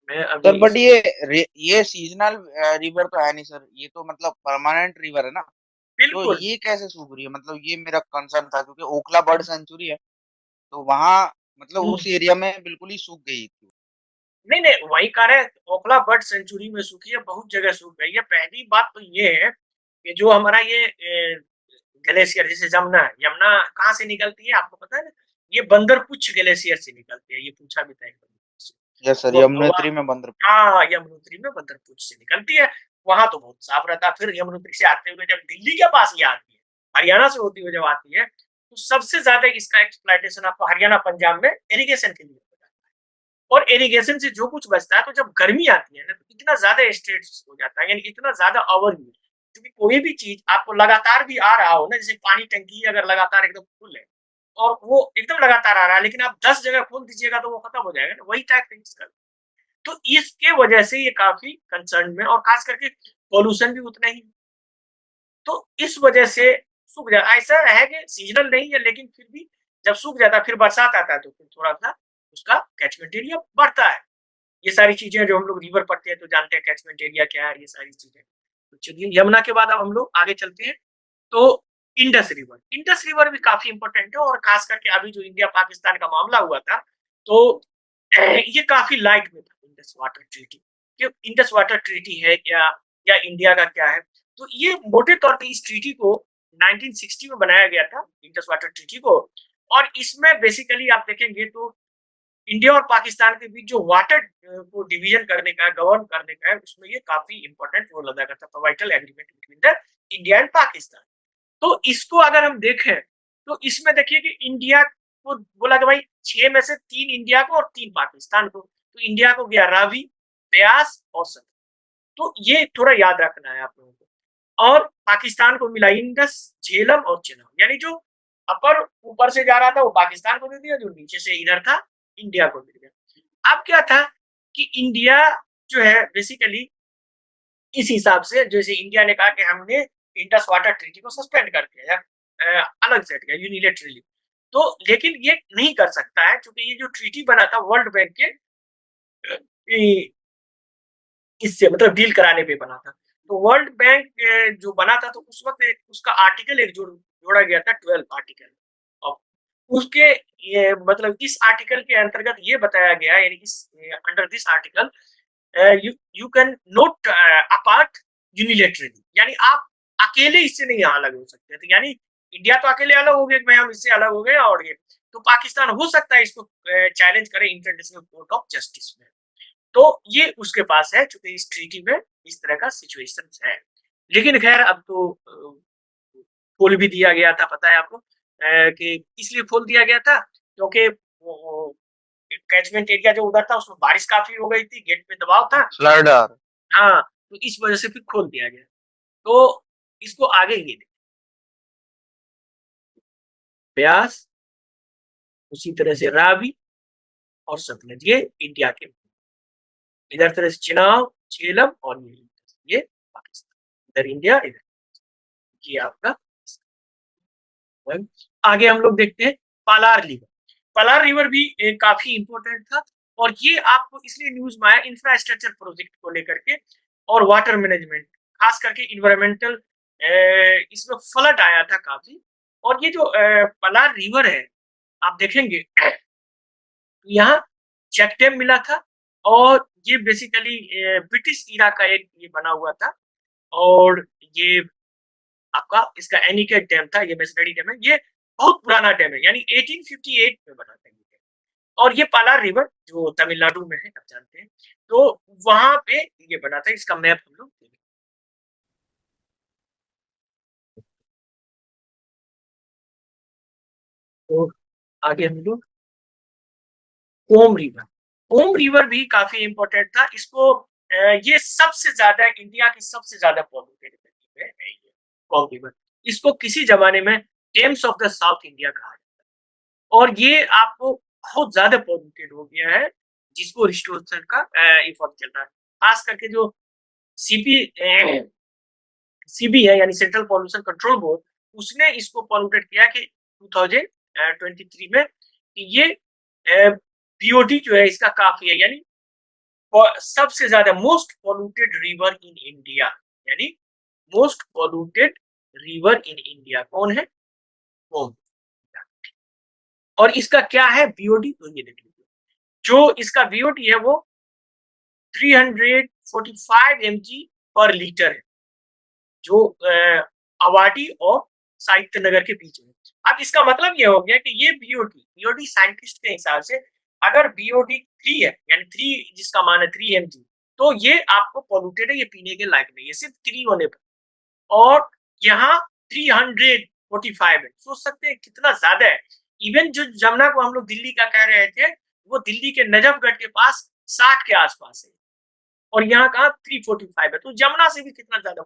मैं अभी सर बट इसको, ये सीजनल रिवर तो है नहीं सर, ये तो मतलब परमानेंट रिवर है ना। तो बिल्कुल। ये कैसे सूख रही है, मतलब ये मेरा कंसर्न था, क्योंकि ओखला बर्ड सेंचुरी है तो वहां मतलब उस एरिया में बिल्कुल ही सूख गई थी। नहीं नहीं, वही कह रहे हैं, ओखला बर्ड सेंचुरी में सूखी है, बहुत जगह सूख गई है। पहली बात तो ये है कि जो हमारा ये ग्लेशियर, जैसे जमुना है, यमुना कहाँ से निकलती है आपको पता है ना, ये बंदरपुच्छ ग्लेशियर से निकलती है, ये पूछा भी था एक बार मुझसे। यस सर, वो यमुनोत्री में बंदर। हाँ, यमुनोत्री में बंदरपुच्छ से निकलती है, वहां तो बहुत साफ रहता है। फिर यमुनोत्री से आते हुए जब दिल्ली के पास ये आती है, हरियाणा से होती हुई जब आती है, तो सबसे ज्यादा इसका एक्सप्लॉइटेशन आपको हरियाणा पंजाब में इरिगेशन के लिए होता है, और इरिगेशन से जो कुछ बचता है, तो जब गर्मी आती है ना, तो इतना ज्यादा स्ट्रेस हो जाता है, यानी इतना ज्यादा ओवर यूज, क्योंकि कोई भी चीज आपको लगातार भी आ रहा हो ना, जैसे पानी टंकी अगर लगातार एकदम फुल है और वो एकदम लगातार आ रहा है, लेकिन आप 10 जगह खोल दीजिएगा तो वो खत्म हो जाएगा ना, वही टाइप थिंग्स कर, तो इसके वजह से ये काफी कंसर्न में, और खास करके पॉल्यूशन भी उतना ही, तो इस वजह से सूख जाता, ऐसा है कि सीजनल नहीं है, लेकिन फिर भी जब सूख जाता है, फिर बरसात आता है, तो फिर थोड़ा सा उसका कैचमेंट एरिया बढ़ता है। ये सारी चीजें जो हम लोग रिवर पढ़ते हैं तो जानते हैं कैचमेंट एरिया क्या है, ये सारी चीजें। तो चलिए यमुना के बाद अब हम लोग आगे चलते हैं, तो इंडस रिवर, इंडस रिवर भी काफी इंपॉर्टेंट है, और खास करके अभी जो इंडिया पाकिस्तान का मामला हुआ था, तो ये काफी लाइट में था इंडस वाटर ट्रीटी, कि इंडस वाटर ट्रीटी है क्या, या इंडिया का क्या है। तो ये मोटे तौर पे इस ट्रीटी को 1960 में बनाया गया था, इंडस वाटर ट्रीटी को, और इसमें बेसिकली आप देखेंगे तो इंडिया और पाकिस्तान के बीच जो वाटर को डिवीजन करने का, गवर्न करने का है, उसमें ये काफी इंपॉर्टेंट रोल अदा करता था, vital agreement between the India and Pakistan. तो इसको अगर हम देखें, तो इसमें देखिए कि इंडिया को बोला कि भाई 6 में से 3 इंडिया को और 3 पाकिस्तान को, तो इंडिया को गया रावी, ब्यास और सतलुज, तो ये थोड़ा याद रखना है आप लोगों को। और पाकिस्तान को मिला इंडस, झेलम और चेनाब, यानी जो अपर ऊपर से जा रहा था वो पाकिस्तान को दे दिया, जो नीचे से इधर था इंडिया को दे दिया। अब क्या था कि इंडिया जो है बेसिकली इस हिसाब से, जैसे इंडिया ने कहा कि हमने इंडस वाटर ट्रीटी को सस्पेंड कर दिया या अलग से हट गया यूनिलेटरली, तो लेकिन ये नहीं कर सकता है क्योंकि ये जो ट्रीटी बना था वर्ल्ड बैंक के इससे मतलब डील कराने पे बना था। तो वर्ल्ड बैंक जो बना था तो उस वक्त उसका आर्टिकल एक जोड़ा गया था, 12 आर्टिकल। और उसके ये मतलब इस आर्टिकल के अंतर्गत ये बताया गया, यानी इस under this article you you can not apart unilaterally, यानी आप अकेले इससे नहीं अलग हो सकते। तो यानी इंडिया तो अकेले अलग हो गया कि भाई हम इससे अलग हो गए, और ये तो पाकिस्तान हो सकता है इसको चैलेंज करे इंटरनेशनल कोर्ट ऑफ जस्टिस में। तो ये उसके पास है क्योंकि इस ट्रीटी में इस तरह का सिचुएशन है। लेकिन खैर अब तो खोल भी दिया गया था, पता है आपको कि इसलिए खोल दिया गया था क्योंकि कैचमेंट एरिया जो उधर था उसमें बारिश काफी हो गई थी, गेट पे दबाव था। फ्लड हाँ, तो इस वजह से फिर खोल दिया गया। तो इसको आगे ये ब्यास, उसी तरह से रावी और सतलज, ये इंडिया के, इधर तरह से चिनाब, झेलम और ये पाकिस्तान, इधर इंडिया, इधर ये आपका। आगे हम लोग देखते हैं पालार रिवर। पालार रिवर भी काफी इंपॉर्टेंट था, और ये आपको इसलिए न्यूज में आया इंफ्रास्ट्रक्चर प्रोजेक्ट को लेकर के और वाटर मैनेजमेंट, खास करके इन्वायरमेंटल, इसमें फ्लड आया था काफी। और ये जो पलार रिवर है आप देखेंगे यहाँ चेक डैम मिला था, और ये बेसिकली ब्रिटिश इरा का एक ये बना हुआ था। और ये आपका इसका एनिकेट डैम था, ये मेसनरी डैम है, ये बहुत पुराना डैम है, यानी 1858 में बना था ये। और ये पालार रिवर जो तमिलनाडु में है, आप जानते हैं, तो वहां पे ये बना था। इसका मैप हम लोग देखें। तो आगे हम लोग ओम रिवर। ओम रिवर भी काफी इंपॉर्टेंट था। इसको ये सबसे ज्यादा इंडिया की सबसे ज्यादा पॉल्यूटेड है ये ओम रिवर। इसको किसी जमाने में Thames of the south India कहा जाता है, और ये आपको बहुत ज्यादा पॉल्यूटेड हो गया है, जिसको रिस्टोरेशन का इफोर्ट चल रहा है। खास करके जो सीपी सीबी है, यानी सेंट्रल पॉल्यूशन कंट्रोल बोर्ड, उसने इसको पॉल्यूटेड किया कि 2023 में कि ये पीओडी जो है इसका काफी है, यानी सबसे ज्यादा most polluted river in India, यानी most polluted river in India कौन है? ओम। और इसका क्या है बीओडी, तो ये देख लीजिए, जो इसका बीओडी है वो 345 mg पर लीटर है, जो अवाडी और साहित्य नगर के बीच में। अब इसका मतलब ये हो गया कि ये बीओडी बीओडी साइंटिस्ट के हिसाब से अगर बीओडी 3 है, यानी 3 जिसका मान है 3 mg, तो ये आपको पॉल्यूटेड है, ये पीने के लायक नहीं है सिर्फ 3 होने पर। और यहाँ 345 है, सोच सकते हैं कितना ज्यादा है। इवन जो जमुना को हम लोग दिल्ली का कह रहे थे, वो दिल्ली के नजफगढ़ के पास 60 के आसपास है, और यहाँ कहा 345 है, तो जमुना से भी कितना ज्यादा।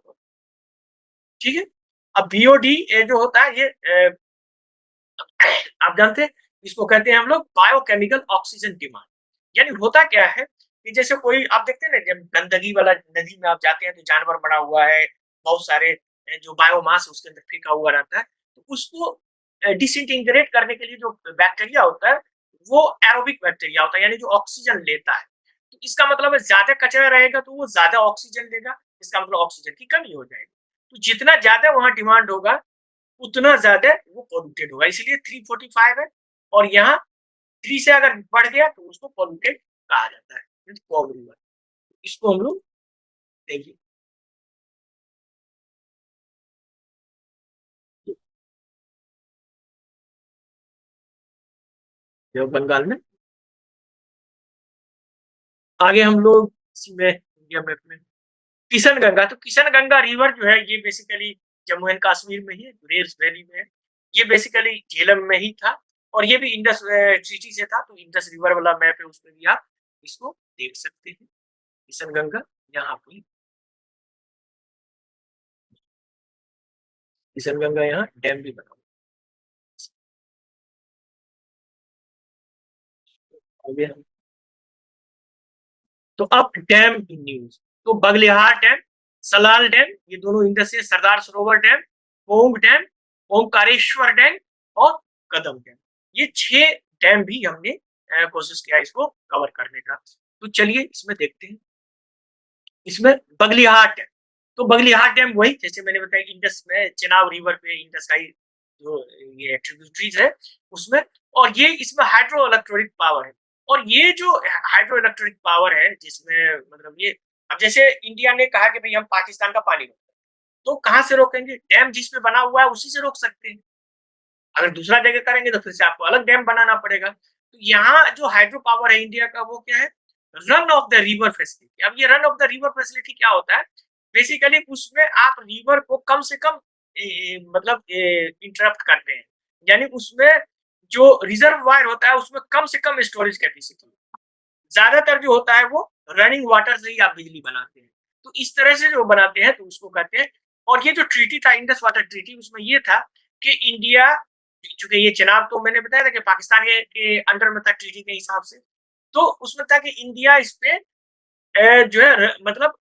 ठीक है। अब बीओडी जो होता है ये आप जानते हैं इसको कहते हैं हम लोग बायोकेमिकल ऑक्सीजन डिमांड। यानी होता क्या है कि जैसे कोई आप देखते हैं ना, जब गंदगी वाला नदी में आप जाते हैं तो जानवर बना हुआ है, बहुत सारे जो बायोमास उसके अंदर फेंका हुआ रहता है, तो उसको डिसइंटीग्रेट करने के लिए जो बैक्टीरिया होता है वो एरोबिक बैक्टीरिया होता है, यानी जो ऑक्सीजन लेता है। तो इसका मतलब है ज्यादा कचरा रहेगा तो वो ज्यादा ऑक्सीजन लेगा, इसका मतलब ऑक्सीजन की कमी हो जाएगी। तो जितना ज्यादा वहां डिमांड होगा उतना ज्यादा वो पॉल्यूटेड होगा, इसलिए 345 है। और यहाँ 3 से अगर बढ़ गया तो उसको पॉल्यूटेड कहा जाता है, रिवर। इसको हम लोग देखिए बंगाल में। आगे हम लोग इसी में इंडिया मैप में किशन गंगा, तो किशन गंगा रिवर जो है ये बेसिकली जम्मू एंड कश्मीर में ही है, गुरेज वैली में है। ये बेसिकली झेलम में ही था, और ये भी इंडस सिटी से था, तो इंडस रिवर वाला मैप है उसमें भी आप इसको देख सकते हैं। किशन गंगा यहाँ पे किशनगंगा यहाँ डैम भी बना हुआ है। तो अब डैम की न्यूज, तो बगलिहार डैम, सलाल डैम, ये दोनों industry, Sardar Sarovar dam, Pong dam, Omkareshwar dam और कदम डैम, ये 6 डैम भी हमने कोशिश किया इसको कवर करने का। तो चलिए इसमें देखते हैं। इसमें बगलिहार डैम, तो बगलिहार डैम वही जैसे मैंने बताया इंडस में चेनाब रिवर पे इंडस का जो ये ट्रिब्यूटरीज है उसमें, और ये इसमें हाइड्रो इलेक्ट्रिक पावर है। और ये जो हाइड्रो इलेक्ट्रिक पावर है जिसमें मतलब ये, अब जैसे इंडिया ने कहा कि भाई हम पाकिस्तान का पानी रोकें, तो कहाँ से रोकेंगे? डैम जिसमें बना हुआ है उसी से रोक सकते हैं। अगर दूसरा जगह करेंगे तो फिर से आपको अलग डैम बनाना पड़ेगा। तो यहाँ जो हाइड्रो पावर है इंडिया का वो क्या है? Run of the river facility. अब ये run of the river facility क्या होता है? बेसिकली उसमें आप रिवर को कम से कम मतलब इंटरप्ट करते हैं, यानी उसमें जो रिजर्वायर होता है उसमें कम से कम स्टोरेज कैपेसिटी, ज्यादातर जो होता है वो रनिंग वाटर से ही आप बिजली बनाते हैं। तो इस तरह से जो बनाते हैं तो उसको कहते हैं। और ये जो ट्रीटी था इंडस वाटर ट्रीटी, उसमें ये था कि इंडिया, चूंकि ये चुनाव तो मैंने बताया था कि पाकिस्तान के अंडर में था ट्रीटी के हिसाब से, तो उसमें था कि इंडिया इस पे जो है मतलब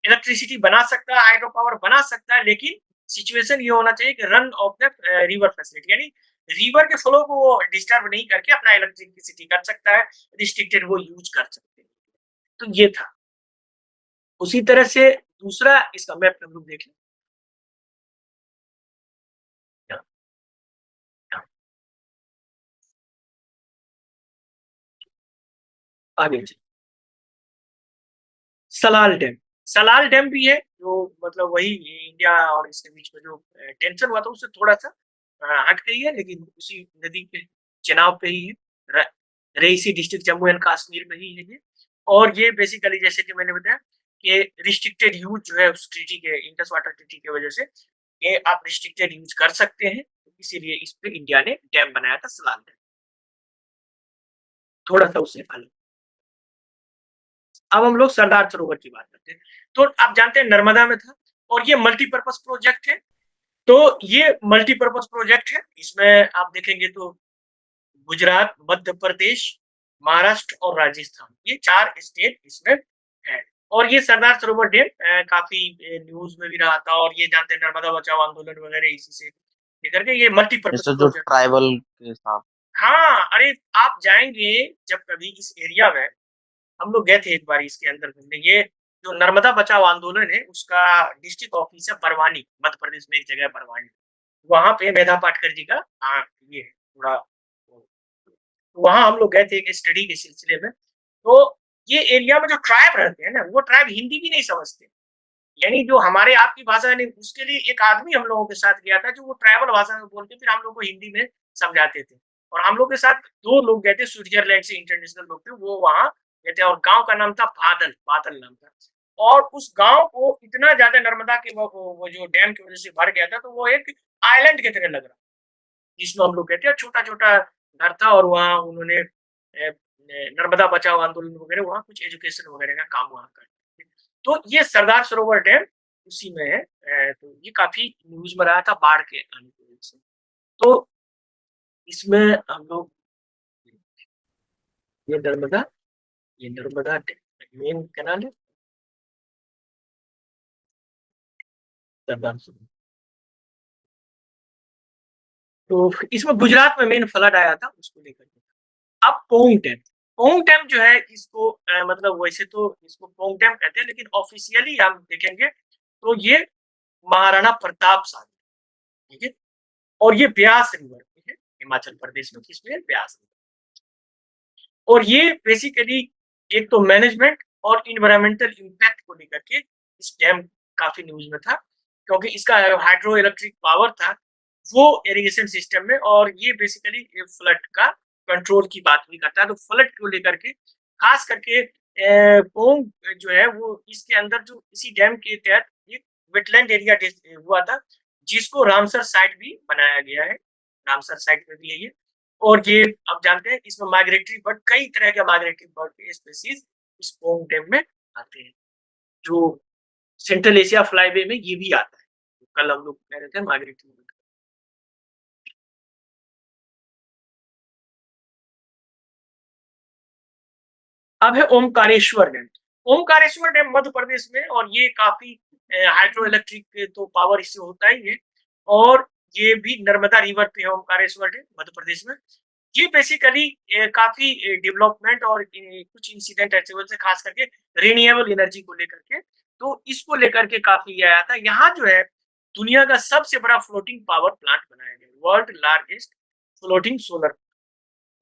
इलेक्ट्रिसिटी बना सकता है, हाइड्रो पावर बना सकता है, लेकिन सिचुएशन ये होना चाहिए कि run of the river facility, यानी रिवर के फ्लो को वो डिस्टर्ब नहीं करके अपना इलेक्ट्रिसिटी कर सकता है, रिस्ट्रिक्टेड वो यूज कर सकते हैं। तो ये था। उसी तरह से दूसरा इसका मैप हम लोग देख लें। आगे सलाल डैम, सलाल डैम भी है जो मतलब वही इंडिया और इसके बीच में जो टेंशन हुआ था उससे थोड़ा सा हट गई है, लेकिन उसी नदी पे चेनाब पे ही है, रईसी डिस्ट्रिक्ट जम्मू एंड कश्मीर में ही है ये। और ये बेसिकली जैसे कि मैंने बताया कि रिस्ट्रिक्टेड यूज जो है उस ट्रीटी के, इंडस वाटर ट्रीटी की वजह से ये आप रिस्ट्रिक्टेड यूज कर सकते हैं, इसीलिए इस पे इंडिया ने डैम बनाया था सलाल डैम, थोड़ा सा उससे अलग। अब हम लोग सरदार सरोवर की बात करते हैं। तो आप जानते हैं नर्मदा में था, और ये मल्टीपर्पज प्रोजेक्ट है। तो ये मल्टीपर्पज प्रोजेक्ट है, इसमें आप देखेंगे तो गुजरात, मध्य प्रदेश, महाराष्ट्र और राजस्थान, ये 4 स्टेट इसमें है। और ये सरदार सरोवर डैम काफी न्यूज में भी रहा था, और ये जानते हैं नर्मदा बचाओ आंदोलन वगैरह इसी से लेकर के ये मल्टीपर्पज जैसे जो प्रोजेक्ट। ट्राइबल के साथ। हाँ, अरे आप जाएंगे जब कभी इस एरिया में, हम लोग गए थे एक बार इसके अंदर घूमने, ये जो नर्मदा बचाओ आंदोलन है उसका डिस्ट्रिक्ट ऑफिस है बरवानी, मध्य प्रदेश में एक जगह है बरवानी, वहां पे मेधा पाटकर जी का ये है थोड़ा, वहां हम लोग गए थे एक स्टडी के सिलसिले में। तो ये एरिया में जो ट्राइब रहते हैं ना, वो ट्राइब हिंदी भी नहीं समझते, यानी जो हमारे आपकी भाषा है उसके लिए एक आदमी हम लोगों के साथ गया था जो वो ट्राइबल भाषा में बोलते, फिर हम लोग को हिंदी में समझाते थे। और हम लोग के साथ 2 लोग गए थे स्विट्जरलैंड से, इंटरनेशनल लोग थे, वो वहां गए थे, और गांव का नाम था बादल, बादल नाम था। और उस गांव को इतना ज्यादा नर्मदा के वो जो डैम की वजह से भर गया था, तो वो एक आइलैंड की तरह लग रहा, जिसमें हम लोग गए थे, छोटा छोटा घर था, और वहाँ उन्होंने नर्मदा बचाओ आंदोलन वगैरह, वहाँ कुछ एजुकेशन वगैरह का काम वहाँ करते थे। तो ये सरदार सरोवर डैम उसी में है। तो ये काफी न्यूज में रहा था बाढ़ के आने की वजह से। तो इसमें हम लोग ये नर्मदा, ये नर्मदा मेन कैनाल है सरदार सरोवर। तो इसमें गुजरात में मेन फ्लड आया था उसको लेकर के। अब पोंग डैम, पोंग डैम जो है इसको मतलब वैसे तो इसको पोंग डैम कहते हैं, लेकिन ऑफिशियली हम देखेंगे तो ये महाराणा प्रताप सागर, ठीक है, और ये ब्यास रिवर है हिमाचल प्रदेश में, किसमें? ब्यास रिवर। और ये बेसिकली एक तो मैनेजमेंट और इन्वायरमेंटल इम्पैक्ट को लेकर के इस डैम काफी न्यूज में था, क्योंकि इसका हाइड्रो इलेक्ट्रिक पावर था वो इरिगेशन सिस्टम में, और ये बेसिकली फ्लड का कंट्रोल की बात भी करता है। तो फ्लड को लेकर के खास करके पोंग जो है वो इसके अंदर जो इसी डैम के तहत एक वेटलैंड एरिया हुआ था, जिसको रामसर साइट भी बनाया गया है, रामसर साइट में भी है ये। और ये आप जानते हैं इसमें माइग्रेटरी बर्ड, कई तरह के माइग्रेटरी बर्ड के स्पीसीज इस पोंग डैम में आते हैं, जो सेंट्रल एशिया फ्लाईवे में ये भी आता है। कल हम लोग कह रहे थे माइग्रेटिंग मूवमेंट। अब है ओमकारेश्वर डैम। ओमकारेश्वर डैम मध्य प्रदेश में, और ये काफी हाइड्रो इलेक्ट्रिक तो पावर इससे होता ही है, और ये भी नर्मदा रिवर पे है ओमकारेश्वर डैम मध्य प्रदेश में। ये बेसिकली काफी डेवलपमेंट और कुछ इंसिडेंट ऐसे हुए थे, खास करके रिन्यूएबल एनर्जी को लेकर के, तो इसको लेकर के काफी आया था। यहाँ जो है दुनिया का सबसे बड़ा फ्लोटिंग पावर प्लांट बनाया गया, वर्ल्ड लार्जेस्ट फ्लोटिंग सोलर,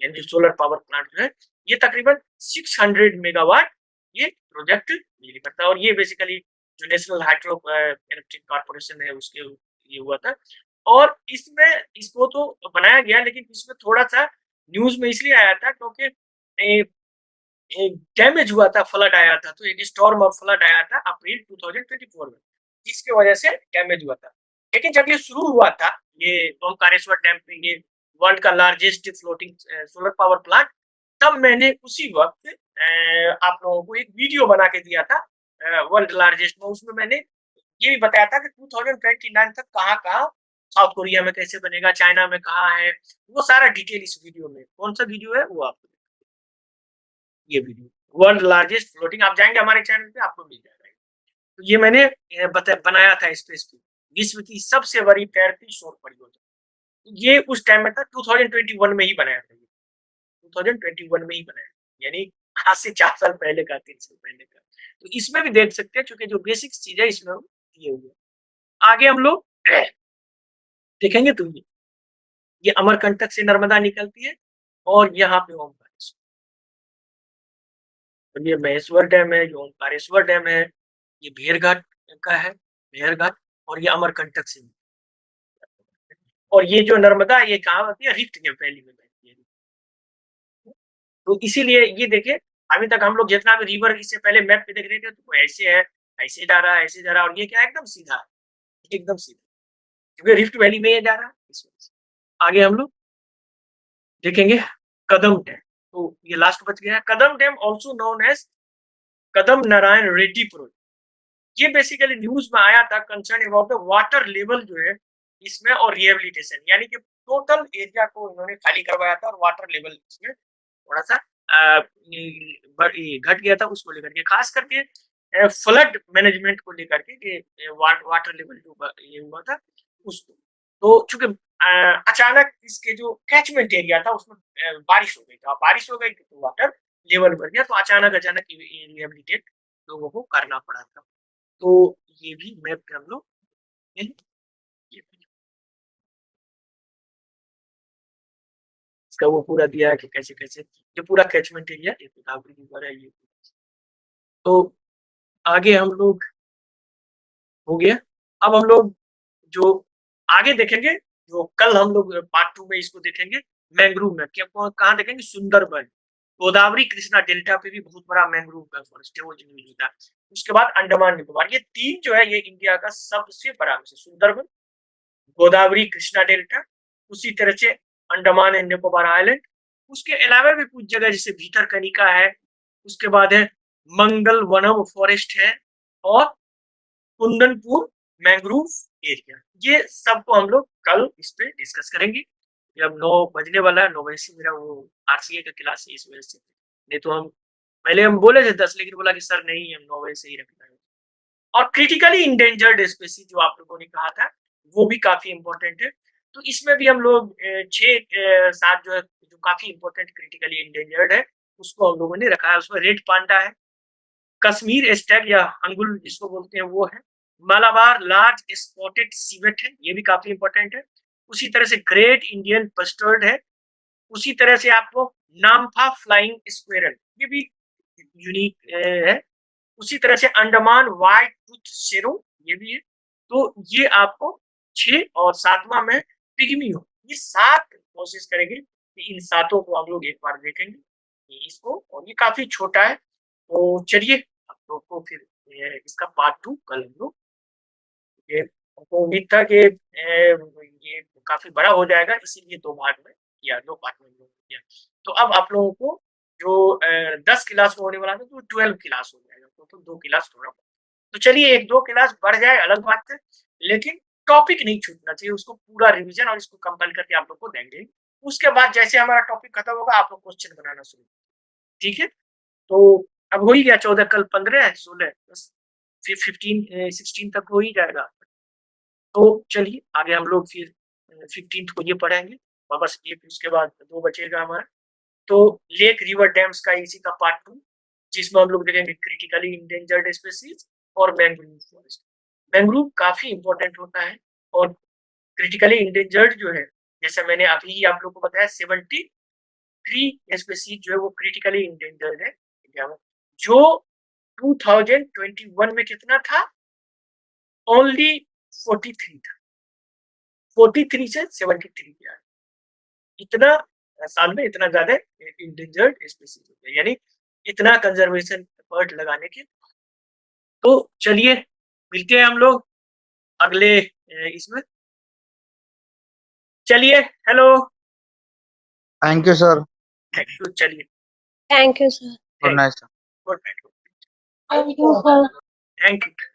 यानी सोलर पावर प्लांट जो है, ये तकरीबन 600 मेगावाट ये प्रोजेक्ट बिजली करता है, और ये बेसिकली जो नेशनल हाइड्रो इलेक्ट्रिक कॉर्पोरेशन है उसके ये हुआ था। और इसमें इसको तो बनाया गया, लेकिन इसमें थोड़ा सा न्यूज में इसलिए आया था क्योंकि डैमेज हुआ था, फ्लड आया था, तो एक स्टॉर्म और फ्लड आया था अप्रैल 2024 में, जिसकी वजह से डैमेज हुआ था। लेकिन जब ये शुरू हुआ था, ये ओमकारेश्वर डैम पे, ये वर्ल्ड का largest floating solar power plant, तब मैंने उसी वक्त आप लोगों को एक वीडियो बना के दिया था वर्ल्ड लार्जेस्ट में। उसमें मैंने ये भी बताया था कि 2029 तक कहाँ कहाँ, साउथ कोरिया में कैसे बनेगा, चाइना में कहाँ है, वो सारा डिटेल इस वीडियो में। कौन सा वीडियो है वो आपको, ये वीडियो वर्ल्ड लार्जेस्ट फ्लोटिंग, आप जाएंगे हमारे चैनल पे आपको मिल जाएगा। तो ये मैंने बनाया था स्पेस पे, विश्व की सबसे बड़ी तैरती सौर परियोजना। ये उस टाइम में था, 2021 में ही बनाया था, 2021 में ही बनाया, यानी आज से 4 साल पहले का, 3 साल पहले का। तो इसमें भी देख सकते हैं, चूंकि जो बेसिक चीज है इसमें दिए हुए। आगे हम लोग देखेंगे तो ये अमरकंटक से नर्मदा निकलती है, और यहाँ पे ओमकारेश्वर, तो ये महेश्वर डैम है, जो ओमकारेश्वर डैम है, ये भेड़घाट का है, भेड़घाट, और ये अमरकंटक से। और ये जो नर्मदा, ये कहाँ होती है, रिफ्ट वैली में बहती है। तो इसीलिए ये देखिए, अभी तक हम लोग जितना भी रिवर इससे पहले मैप पे देख रहे थे, तो ऐसे है, ऐसे जा रहा है, ऐसे जा रहा है, और ये क्या है, एकदम सीधा है, एकदम सीधा, क्योंकि रिफ्ट वैली में ये जा रहा है इस वजह से। आगे हम लोग देखेंगे कदम डैम। तो ये लास्ट बच गया है, कदम डैम ऑल्सो नोन एज कदम नारायण रेड्डी प्रोजेक्ट। ये बेसिकली न्यूज में आया था concern about the water level जो है इसमें, और रिहेबिलिटेशन, यानी कि टोटल एरिया को इन्होंने खाली करवाया था, और वाटर लेवल इसमें थोड़ा सा घट गया था, उसको लेकर के, खास करके फ्लड मैनेजमेंट को लेकर के, वाटर लेवल जो ये हुआ था उसको। तो चूंकि अचानक इसके जो कैचमेंट एरिया था उसमें बारिश हो गई, तो बारिश हो गई तो वाटर लेवल बढ़ गया, तो अचानक अचानक रिहेबिलिटेट लोगों को करना पड़ा था। तो ये भी मैप पे हम लोग इसका वो पूरा दिया है कि कैसे कैसे ये पूरा कैचमेंट एरिया, ये गोदावरी रिवर है, ये। तो आगे हम लोग हो गया। अब हम लोग जो आगे देखेंगे, जो कल हम लोग पार्ट 2 में इसको देखेंगे, मैंग्रोव में क्या कहाँ देखेंगे, सुंदरबन, गोदावरी कृष्णा डेल्टा पे भी बहुत बड़ा मैंग्रोव का फॉरेस्ट है, वो न्यूज होता है। उसके बाद अंडमान निकोबार, ये तीन जो है ये इंडिया का सबसे बड़ा, सुंदरबन, गोदावरी कृष्णा डेल्टा, उसी तरह से अंडमान एंड निकोबार आइलैंड, उसके अलावा भी कुछ जगह जैसे भीतरकनिका है, उसके बाद है मंगल वनम फॉरेस्ट है, और कुंदनपुर मैंग्रोव एरिया। ये सबको हम लोग कल इस पे डिस्कस करेंगे। अब 9 बजने वाला है, 9 बजे से मेरा वो आरसीए का क्लास है, इस वजह से, नहीं तो हम पहले हम बोले थे 10, लेकिन बोला कि सर नहीं, हम 9 बजे से ही रखना है। और क्रिटिकली इंडेंजर्ड स्पीसीज जो आप लोगों ने कहा था, वो भी काफी इंपॉर्टेंट है। तो इसमें भी हम लोग 6 7 जो है, जो काफी इंपॉर्टेंट क्रिटिकली इंडेंजर्ड है, उसको हम लोगों ने रखा है। उसमें रेड पांडा है, कश्मीर स्टैग या अंगुल जिसको बोलते हैं वो है, मालाबार लार्ज स्पॉटेड सीवेट है, ये भी काफी इंपॉर्टेंट है। उसी तरह से ग्रेट इंडियन बस्टर्ड है, उसी तरह से आपको नामफा फ्लाइंग स्क्वेरल, ये भी यूनिक है। उसी तरह से अंडमान व्हाइट टूथ शेरो, ये भी है। तो ये आपको 6, और 7वां में पिग्मी हो, ये 7 कोशिश करेंगे कि इन 7 को हम लोग एक बार देखेंगे इसको, और ये काफी छोटा है। तो चलिए आप लोग को फिर इसका पार्ट 2 कल हम लोग, ये हमको उम्मीद था कि ये काफी बड़ा हो जाएगा, इसीलिए 2 भाग में किया, 2 पार्ट में किया। तो अब आप लोगों को जो 10 क्लास होने वाला था, तो 12 क्लास हो जाएगा, तो 2 क्लास थोड़ा। तो चलिए 1-2 क्लास बढ़ जाए अलग बात है, लेकिन टॉपिक नहीं छूटना चाहिए, उसको पूरा रिवीजन और इसको कंपाइल करके आप लोग को देंगे। उसके बाद जैसे हमारा टॉपिक खत्म होगा आप लोग क्वेश्चन बनाना शुरू, ठीक है? तो अब हो ही गया 14, कल 15 है, 16 बस फिर 15 16 तक हो ही जाएगा। तो चलिए आगे हम लोग फिर 15th को ये पढ़ेंगे और बस ये उसके बाद 2 बचेगा हमारा। तो लेक रिवर डैम्स का इसी का पार्ट 2 जिसमें हम लोग देखेंगे क्रिटिकली इंडेंजर्ड स्पीशीज और मैंग्रोव फॉरेस्ट। मैंग्रोव काफी इंपॉर्टेंट होता है और क्रिटिकली इंडेंजर्ड जो है, जैसे मैंने अभी आप लोग को बताया 73 स्पीशीज जो है वो क्रिटिकली इंडेंजर्ड है इंडिया में, जो 2021 में कितना था? ओनली 43 था। 43 से 73 गया, इतना साल में इतना ज्यादा इंडेंजर्ड स्पीशीज हो गया, यानी इतना कंजर्वेशन एफर्ट लगाने के। तो चलिए मिलते हैं हम लोग अगले इसमें। चलिए, hello, thank you sir. Thank you, चलिए, Thank you, sir. Good night sir. Good night, Thank you, sir. Thank you.